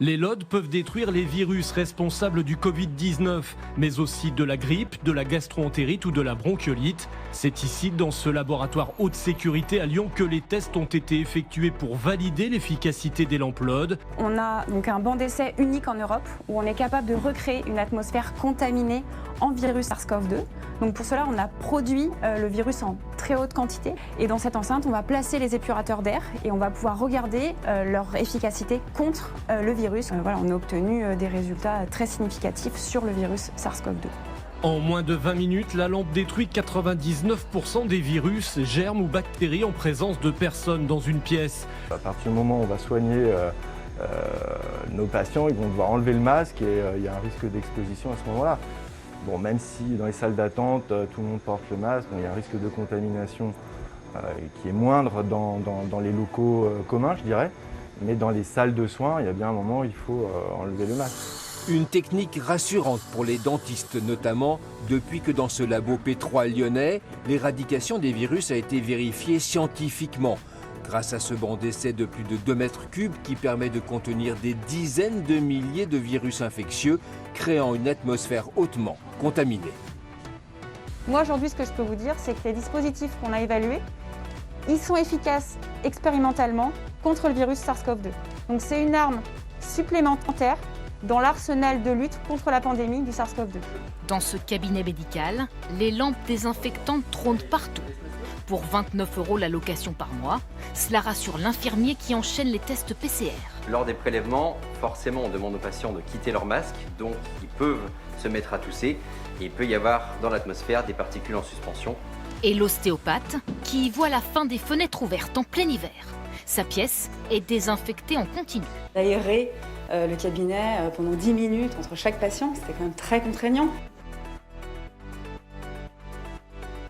Les LOD peuvent détruire les virus responsables du Covid-19, mais aussi de la grippe, de la gastro-entérite ou de la bronchiolite. C'est ici, dans ce laboratoire haute sécurité à Lyon, que les tests ont été effectués pour valider l'efficacité des lampes LOD. On a donc un banc d'essai unique en Europe où on est capable de recréer une atmosphère contaminée en virus SARS-CoV-2. Donc pour cela, on a produit le virus en très haute quantité. Et dans cette enceinte, on va placer les épurateurs d'air et on va pouvoir regarder leur efficacité contre le virus. Voilà, on a obtenu des résultats très significatifs sur le virus SARS-CoV-2. En moins de 20 minutes, la lampe détruit 99% des virus, germes ou bactéries en présence de personnes dans une pièce. À partir du moment où on va soigner nos patients, ils vont devoir enlever le masque et il y a un risque d'exposition à ce moment-là. Bon, même si dans les salles d'attente, tout le monde porte le masque, il y a un risque de contamination qui est moindre dans les locaux communs, je dirais. Mais dans les salles de soins, il y a bien un moment où il faut enlever le masque. Une technique rassurante pour les dentistes notamment, depuis que dans ce labo P3 lyonnais, l'éradication des virus a été vérifiée scientifiquement. Grâce à ce banc d'essai de plus de 2 mètres cubes qui permet de contenir des dizaines de milliers de virus infectieux, créant une atmosphère hautement contaminée. Moi aujourd'hui, ce que je peux vous dire, c'est que les dispositifs qu'on a évalués, ils sont efficaces expérimentalement contre le virus SARS-CoV-2. Donc c'est une arme supplémentaire dans l'arsenal de lutte contre la pandémie du SARS-CoV-2. Dans ce cabinet médical, les lampes désinfectantes trônent partout. Pour 29 € la location par mois, cela rassure l'infirmier qui enchaîne les tests PCR. Lors des prélèvements, forcément, on demande aux patients de quitter leur masque, donc ils peuvent se mettre à tousser et il peut y avoir dans l'atmosphère des particules en suspension. Et l'ostéopathe qui voit la fin des fenêtres ouvertes en plein hiver. Sa pièce est désinfectée en continu. Aérer le cabinet pendant 10 minutes entre chaque patient, c'était quand même très contraignant.